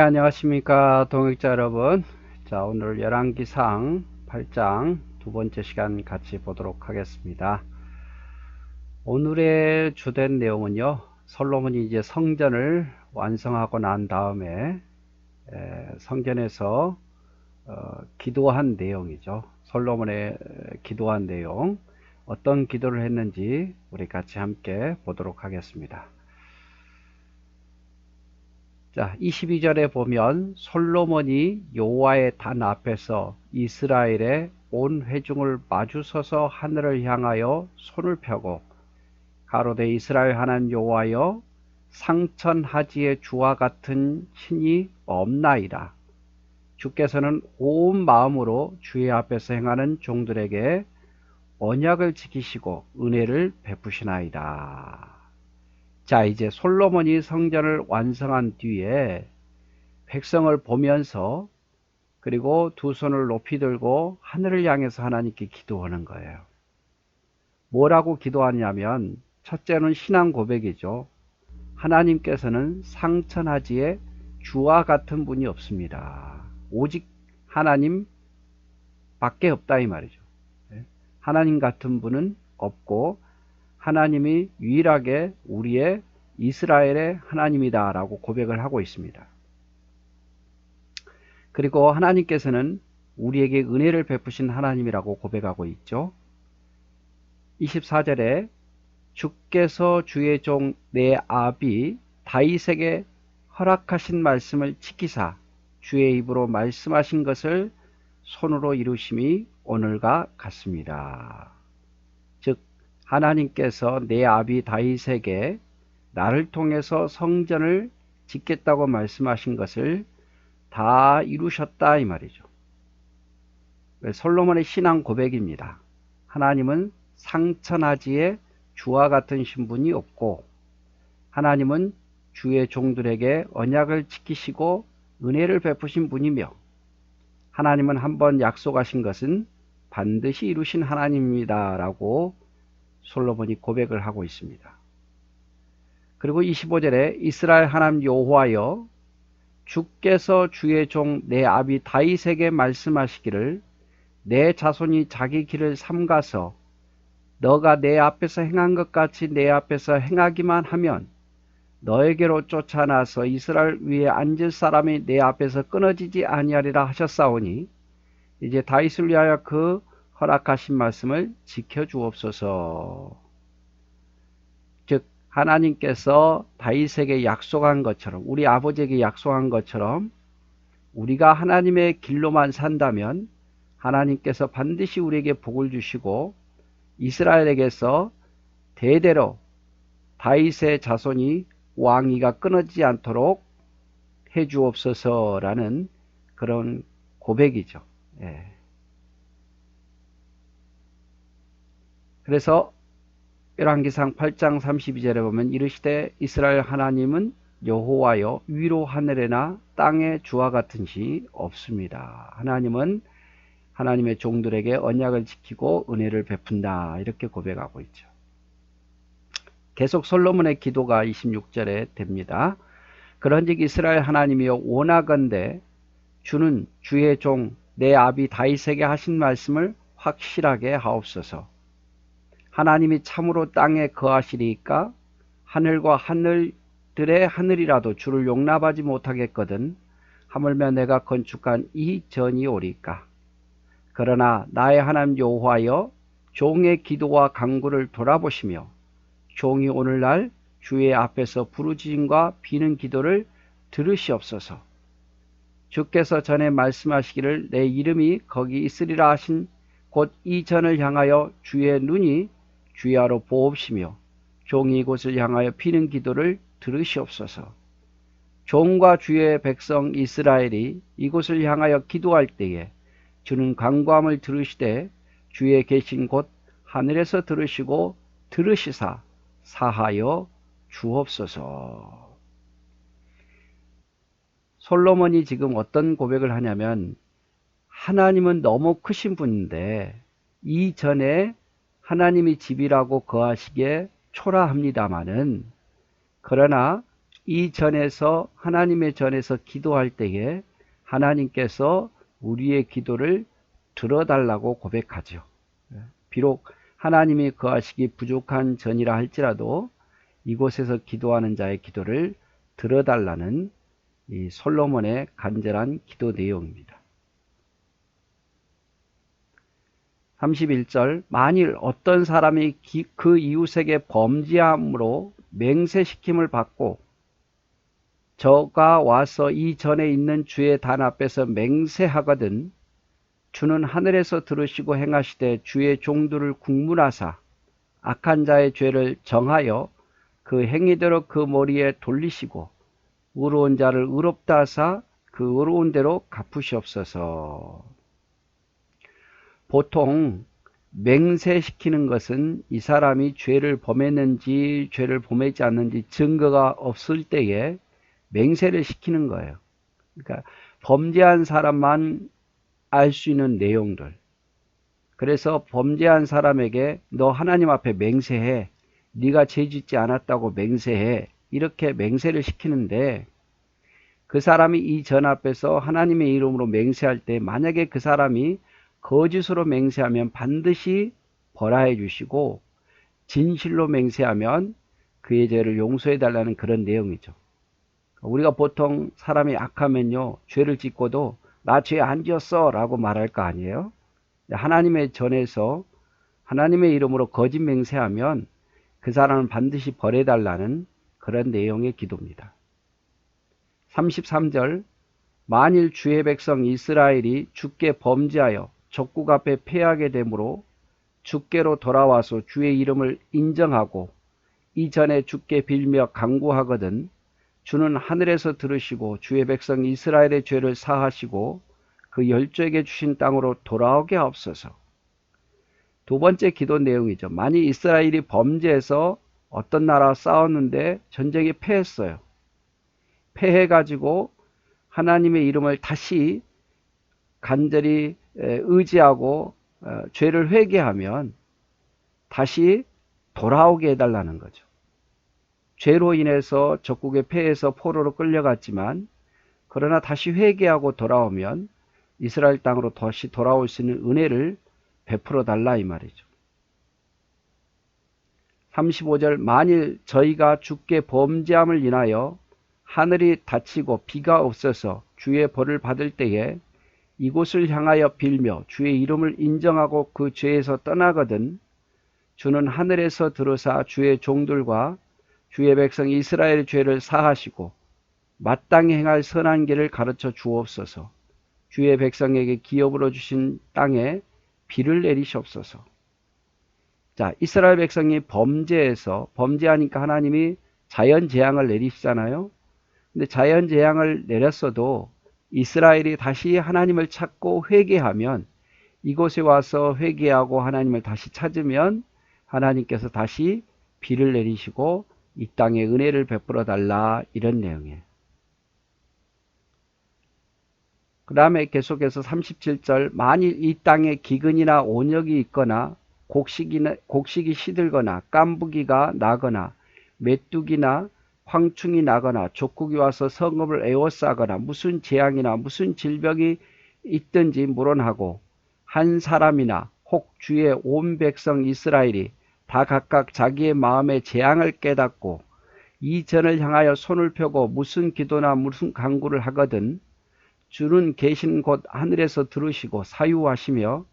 안녕하십니까 동역자 여러분. 자, 오늘 열왕기상 8장 두 번째 시간 같이 보도록 하겠습니다. 오늘의 주된 내용은요, 솔로몬이 이제 성전을 완성하고 난 다음에 성전에서 기도한 내용이죠. 솔로몬의 기도한 내용, 어떤 기도를 했는지 우리 같이 함께 보도록 하겠습니다. 자, 22절에 보면 솔로몬이 여호와의 단 앞에서 이스라엘의 온 회중을 마주서서 하늘을 향하여 손을 펴고 가로되 이스라엘 하나님 여호와여, 상천하지의 주와 같은 신이 없나이다. 주께서는 온 마음으로 주의 앞에서 행하는 종들에게 언약을 지키시고 은혜를 베푸시나이다. 자, 이제 솔로몬이 성전을 완성한 뒤에 백성을 보면서 그리고 두 손을 높이 들고 하늘을 향해서 하나님께 기도하는 거예요. 뭐라고 기도하냐면 첫째는 신앙 고백이죠. 하나님께서는 상천하지에 주와 같은 분이 없습니다. 오직 하나님 밖에 없다 이 말이죠. 하나님 같은 분은 없고 하나님이 유일하게 우리의 이스라엘의 하나님이다 라고 고백을 하고 있습니다. 그리고 하나님께서는 우리에게 은혜를 베푸신 하나님이라고 고백하고 있죠. 24절에 주께서 주의 종 내 아비 다윗에게 허락하신 말씀을 지키사 주의 입으로 말씀하신 것을 손으로 이루심이 오늘과 같습니다. 즉 하나님께서 내 아비 다윗에게 나를 통해서 성전을 짓겠다고 말씀하신 것을 다 이루셨다 이 말이죠. 솔로몬의 신앙 고백입니다. 하나님은 상천하지에 주와 같은 신분이 없고 하나님은 주의 종들에게 언약을 지키시고 은혜를 베푸신 분이며 하나님은 한번 약속하신 것은 반드시 이루신 하나님입니다 라고 솔로몬이 고백을 하고 있습니다. 그리고 25절에 이스라엘 하나님 여호와여, 주께서 주의 종 내 아비 다윗에게 말씀하시기를 내 자손이 자기 길을 삼가서 너가 내 앞에서 행한 것 같이 내 앞에서 행하기만 하면 너에게로 쫓아나서 이스라엘 위에 앉을 사람이 내 앞에서 끊어지지 아니하리라 하셨사오니 이제 다윗을 위하여 그 허락하신 말씀을 지켜주옵소서. 즉 하나님께서 다윗에게 약속한 것처럼, 우리 아버지에게 약속한 것처럼 우리가 하나님의 길로만 산다면 하나님께서 반드시 우리에게 복을 주시고 이스라엘에게서 대대로 다윗의 자손이 왕위가 끊어지지 않도록 해주옵소서라는 그런 고백이죠. 예. 그래서 열왕기상 8장 32절에 보면 이르시되 이스라엘 하나님은 여호와여, 위로 하늘에나 땅에 주와 같은 시 없습니다. 하나님은 하나님의 종들에게 언약을 지키고 은혜를 베푼다 이렇게 고백하고 있죠. 계속 솔로몬의 기도가 26절에 됩니다. 그런즉 이스라엘 하나님이여, 원하건대 주는 주의 종 내 아비 다윗에게 하신 말씀을 확실하게 하옵소서. 하나님이 참으로 땅에 거하시리이까 하늘과 하늘들의 하늘이라도 주를 용납하지 못하겠거든 하물며 내가 건축한 이 전이 오리까. 그러나 나의 하나님 여호와여, 종의 기도와 간구를 돌아보시며 종이 오늘날 주의 앞에서 부르짖음과 비는 기도를 들으시옵소서. 주께서 전에 말씀하시기를 내 이름이 거기 있으리라 하신 곧 이 전을 향하여 주의 눈이 주야로 보옵시며 종이 이곳을 향하여 비는 기도를 들으시옵소서. 종과 주의 백성 이스라엘이 이곳을 향하여 기도할 때에 주는 간구함을 들으시되 주의 계신 곳 하늘에서 들으시고 들으시사 사하여 주옵소서. 솔로몬이 지금 어떤 고백을 하냐면 하나님은 너무 크신 분인데 이전에 하나님이 집이라고 거하시기에 초라합니다마는 그러나 이 전에서 하나님의 전에서 기도할 때에 하나님께서 우리의 기도를 들어달라고 고백하죠. 비록 하나님이 거하시기 부족한 전이라 할지라도 이곳에서 기도하는 자의 기도를 들어달라는 이 솔로몬의 간절한 기도 내용입니다. 31절 만일 어떤 사람이 그 이웃에게 범죄함으로 맹세시킴을 받고 저가 와서 이 전에 있는 주의 단 앞에서 맹세하거든 주는 하늘에서 들으시고 행하시되 주의 종들을 국문하사 악한 자의 죄를 정하여 그 행위대로 그 머리에 돌리시고 의로운 자를 의롭다 하사 그 의로운 대로 갚으시옵소서. 보통 맹세시키는 것은 이 사람이 죄를 범했는지 죄를 범하지 않는지 증거가 없을 때에 맹세를 시키는 거예요. 그러니까 범죄한 사람만 알 수 있는 내용들. 그래서 범죄한 사람에게 너 하나님 앞에 맹세해. 네가 죄 짓지 않았다고 맹세해. 이렇게 맹세를 시키는데 그 사람이 이 전 앞에서 하나님의 이름으로 맹세할 때 만약에 그 사람이 거짓으로 맹세하면 반드시 벌하여 주시고 진실로 맹세하면 그의 죄를 용서해 달라는 그런 내용이죠. 우리가 보통 사람이 악하면요 죄를 짓고도 나 죄 안 지었어 라고 말할 거 아니에요. 하나님의 전에서 하나님의 이름으로 거짓 맹세하면 그 사람은 반드시 벌해 달라는 그런 내용의 기도입니다. 33절 만일 주의 백성 이스라엘이 주께 범죄하여 적국 앞에 패하게 되므로 주께로 돌아와서 주의 이름을 인정하고 이전에 주께 빌며 간구하거든 주는 하늘에서 들으시고 주의 백성 이스라엘의 죄를 사하시고 그 열조에게 주신 땅으로 돌아오게 하옵소서. 두 번째 기도 내용이죠. 만일 이스라엘이 범죄해서 어떤 나라와 싸웠는데 전쟁에 패했어요. 패해가지고 하나님의 이름을 다시 간절히 의지하고 죄를 회개하면 다시 돌아오게 해달라는 거죠. 죄로 인해서 적국에 패해서 포로로 끌려갔지만 그러나 다시 회개하고 돌아오면 이스라엘 땅으로 다시 돌아올 수 있는 은혜를 베풀어 달라 이 말이죠. 35절 만일 저희가 주께 범죄함을 인하여 하늘이 닫히고 비가 없어서 주의 벌을 받을 때에 이곳을 향하여 빌며 주의 이름을 인정하고 그 죄에서 떠나거든 주는 하늘에서 들으사 주의 종들과 주의 백성 이스라엘의 죄를 사하시고 마땅히 행할 선한 길을 가르쳐 주옵소서. 주의 백성에게 기업으로 주신 땅에 비를 내리시옵소서. 자, 이스라엘 백성이 범죄하니까 하나님이 자연재앙을 내리시잖아요. 근데 자연재앙을 내렸어도 이스라엘이 다시 하나님을 찾고 회개하면 이곳에 와서 회개하고 하나님을 다시 찾으면 하나님께서 다시 비를 내리시고 이 땅에 은혜를 베풀어 달라 이런 내용이에요. 그 다음에 계속해서 37절 만일 이 땅에 기근이나 온역이 있거나 곡식이 시들거나 깐부기가 나거나 메뚜기나 황충이 나거나 족국이 와서 성읍을 에워싸거나 무슨 재앙이나 무슨 질병이 있든지 물론하고 한 사람이나 혹 주의 온 백성 이스라엘이 다 각각 자기의 마음의 재앙을 깨닫고 이 전을 향하여 손을 펴고 무슨 기도나 무슨 간구를 하거든 주는 계신 곳 하늘에서 들으시고 사유하시며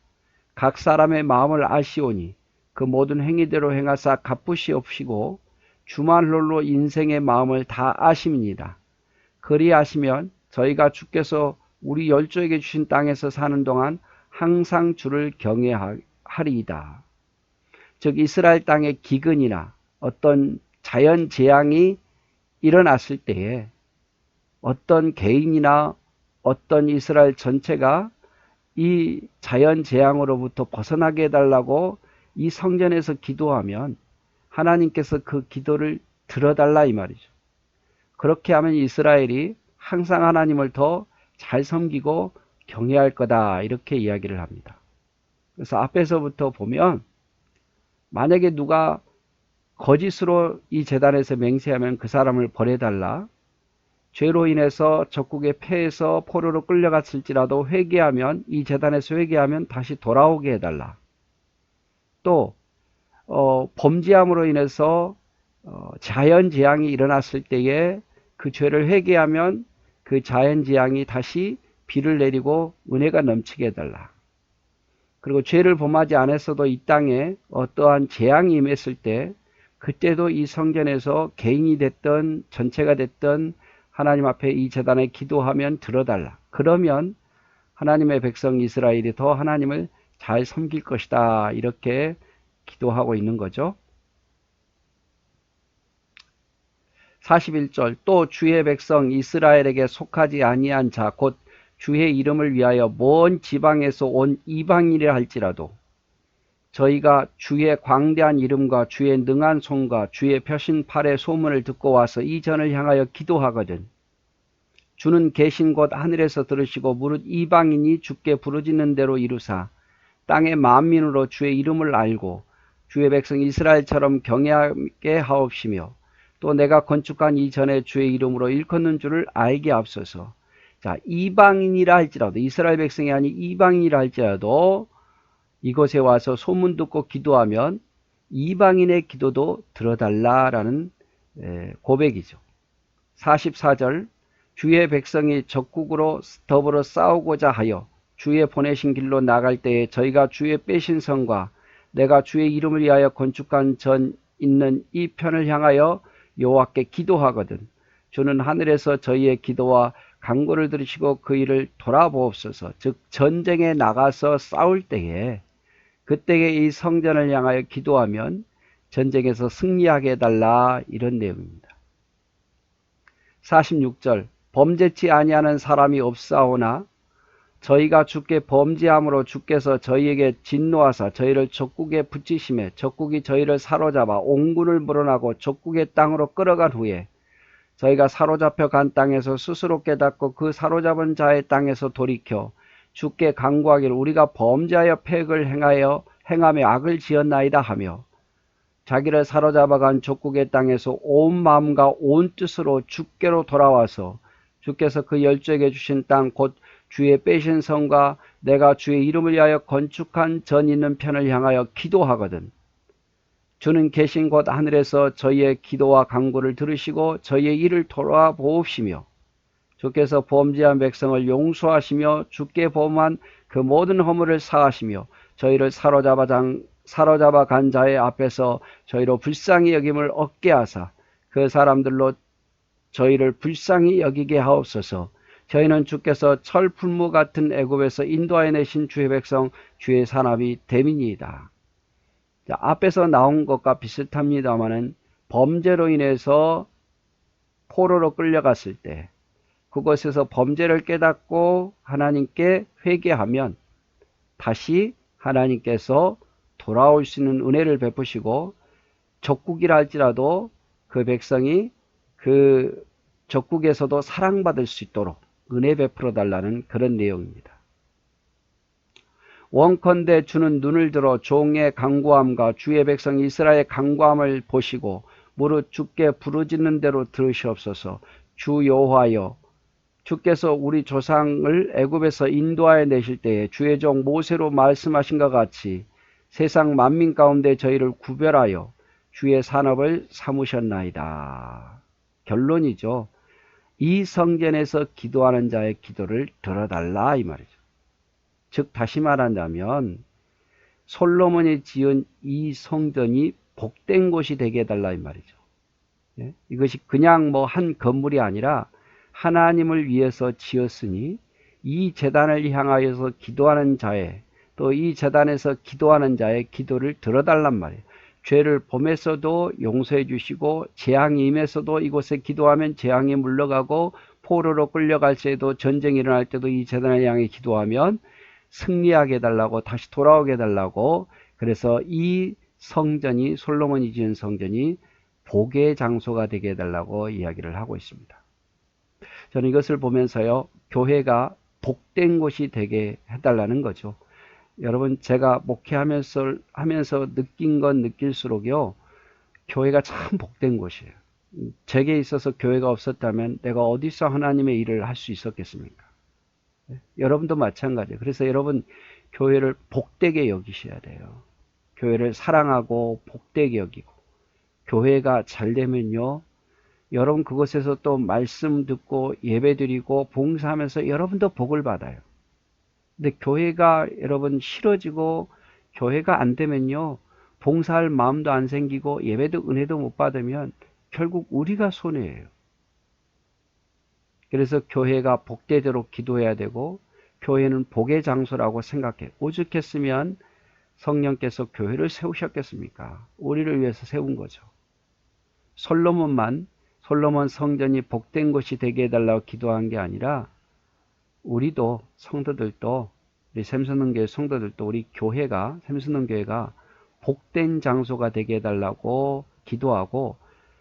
각 사람의 마음을 아시오니 그 모든 행위대로 행하사 갚으시옵시고 주만 홀로 인생의 마음을 다 아심이니라. 그리하시면 저희가 주께서 우리 열조에게 주신 땅에서 사는 동안 항상 주를 경외하리이다. 즉 이스라엘 땅에 기근이나 어떤 자연재앙이 일어났을 때에 어떤 개인이나 어떤 이스라엘 전체가 이 자연재앙으로부터 벗어나게 해달라고 이 성전에서 기도하면 하나님께서 그 기도를 들어달라 이 말이죠. 그렇게 하면 이스라엘이 항상 하나님을 더 잘 섬기고 경외할 거다 이렇게 이야기를 합니다. 그래서 앞에서부터 보면 만약에 누가 거짓으로 이 제단에서 맹세하면 그 사람을 벌해달라. 죄로 인해서 적국의 패해서 포로로 끌려갔을지라도 회개하면 이 제단에서 회개하면 다시 돌아오게 해달라. 또 범죄함으로 인해서 자연재앙이 일어났을 때에 그 죄를 회개하면 그 자연재앙이 다시 비를 내리고 은혜가 넘치게 해달라. 그리고 죄를 범하지 않았어도 이 땅에 어떠한 재앙이 임했을 때 그때도 이 성전에서 개인이 됐든 전체가 됐든 하나님 앞에 이 제단에 기도하면 들어달라. 그러면 하나님의 백성 이스라엘이 더 하나님을 잘 섬길 것이다. 이렇게 기도하고 있는 거죠. 41절 또 주의 백성 이스라엘에게 속하지 아니한 자 곧 주의 이름을 위하여 먼 지방에서 온 이방인이라 할지라도 저희가 주의 광대한 이름과 주의 능한 손과 주의 펴신 팔의 소문을 듣고 와서 이 전을 향하여 기도하거든 주는 계신 곳 하늘에서 들으시고 무릇 이방인이 주께 부르짖는 대로 이루사 땅의 만민으로 주의 이름을 알고 주의 백성 이스라엘처럼 경외하게 하옵시며 또 내가 건축한 이 전에 주의 이름으로 일컫는 줄을 알게 앞서서 자 이방인이라 할지라도 이스라엘 백성이 아닌 이방인이라 할지라도 이곳에 와서 소문 듣고 기도하면 이방인의 기도도 들어달라라는 고백이죠. 44절 주의 백성이 적국으로 더불어 싸우고자 하여 주의 보내신 길로 나갈 때에 저희가 주의 빼신 성과 내가 주의 이름을 위하여 건축한 전 있는 이 편을 향하여 여호와께 기도하거든 주는 하늘에서 저희의 기도와 간구를 들으시고 그 일을 돌아보옵소서. 즉 전쟁에 나가서 싸울 때에 그때에 이 성전을 향하여 기도하면 전쟁에서 승리하게 해달라 이런 내용입니다. 46절 범죄치 아니하는 사람이 없사오나 저희가 주께 범죄함으로 주께서 저희에게 진노하사 저희를 적국에 붙이심에 적국이 저희를 사로잡아 옹군을 물어나고 적국의 땅으로 끌어간 후에 저희가 사로잡혀 간 땅에서 스스로 깨닫고 그 사로잡은 자의 땅에서 돌이켜 주께 간구하기를 우리가 범죄하여 패역을 행하며 악을 지었나이다 하며 자기를 사로잡아간 족국의 땅에서 온 마음과 온 뜻으로 주께로 돌아와서 주께서 그 열조에게 주신 땅 곧 주의 빼신 성과 내가 주의 이름을 위하여 건축한 전 있는 편을 향하여 기도하거든 주는 계신 곳 하늘에서 저희의 기도와 간구를 들으시고 저희의 일을 돌아보옵시며 주께서 범죄한 백성을 용서하시며 주께 범한 그 모든 허물을 사하시며 저희를 사로잡아 간 자의 앞에서 저희로 불쌍히 여김을 얻게 하사 그 사람들로 저희를 불쌍히 여기게 하옵소서. 저희는 주께서 철풀무 같은 애굽에서 인도하여 내신 주의 백성 주의 사납이 됨이니이다. 자, 앞에서 나온 것과 비슷합니다마는 범죄로 인해서 포로로 끌려갔을 때 그곳에서 범죄를 깨닫고 하나님께 회개하면 다시 하나님께서 돌아올 수 있는 은혜를 베푸시고 적국이라 할지라도 그 백성이 그 적국에서도 사랑받을 수 있도록 은혜 베풀어 달라는 그런 내용입니다. 원컨대 주는 눈을 들어 종의 간구함과 주의 백성 이스라엘의 간구함을 보시고 무릇 주께 부르짖는 대로 들으시옵소서. 주 여호와여 주께서 우리 조상을 애굽에서 인도하여 내실 때에 주의 종 모세로 말씀하신 것 같이 세상 만민 가운데 저희를 구별하여 주의 산업을 삼으셨나이다. 결론이죠. 이 성전에서 기도하는 자의 기도를 들어달라 이 말이죠. 즉 다시 말한다면 솔로몬이 지은 이 성전이 복된 곳이 되게 해달라 이 말이죠. 이것이 그냥 뭐 한 건물이 아니라 하나님을 위해서 지었으니 이 제단을 향하여서 기도하는 자의 또 이 제단에서 기도하는 자의 기도를 들어달란 말이에요. 죄를 범했어도 용서해 주시고 재앙이 임했어도 이곳에 기도하면 재앙이 물러가고 포로로 끌려갈 때도 전쟁이 일어날 때도 이 제단을 향해 기도하면 승리하게 해달라고 다시 돌아오게 해달라고 그래서 이 성전이 솔로몬이 지은 성전이 복의 장소가 되게 해달라고 이야기를 하고 있습니다. 저는 이것을 보면서요 교회가 복된 곳이 되게 해달라는 거죠. 여러분 제가 목회하면서 느낀 건 느낄수록요 교회가 참 복된 곳이에요. 제게 있어서 교회가 없었다면 내가 어디서 하나님의 일을 할 수 있었겠습니까? 여러분도 마찬가지예요. 그래서 여러분 교회를 복되게 여기셔야 돼요. 교회를 사랑하고 복되게 여기고 교회가 잘 되면요. 여러분 그곳에서 또 말씀 듣고 예배드리고 봉사하면서 여러분도 복을 받아요. 근데 교회가 여러분 싫어지고 교회가 안 되면요. 봉사할 마음도 안 생기고 예배도 은혜도 못 받으면 결국 우리가 손해예요. 그래서 교회가 복되도록 기도해야 되고 교회는 복의 장소라고 생각해. 오죽했으면 성령께서 교회를 세우셨겠습니까? 우리를 위해서 세운 거죠. 솔로몬 성전이 복된 곳이 되게 해달라고 기도한 게 아니라 우리도 성도들도 우리 샘선원교회 성도들도 우리 교회가 샘선원교회가 복된 장소가 되게 해달라고 기도하고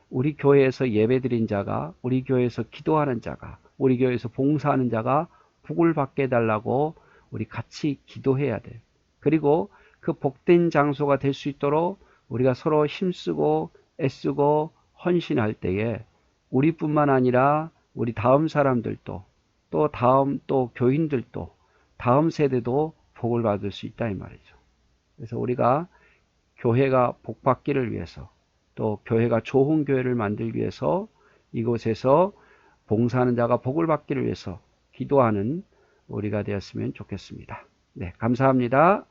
우리 교회에서 예배드린 자가 우리 교회에서 기도하는 자가 우리 교회에서 봉사하는 자가 복을 받게 해달라고 우리 같이 기도해야 돼요. 그리고 그 복된 장소가 될 수 있도록 우리가 서로 힘쓰고 애쓰고 헌신할 때에 우리뿐만 아니라 우리 다음 사람들도 또 다음 또 교인들도 다음 세대도 복을 받을 수 있다 이 말이죠. 그래서 우리가 교회가 복받기를 위해서 또 교회가 좋은 교회를 만들기 위해서 이곳에서 봉사하는 자가 복을 받기를 위해서 기도하는 우리가 되었으면 좋겠습니다. 네, 감사합니다.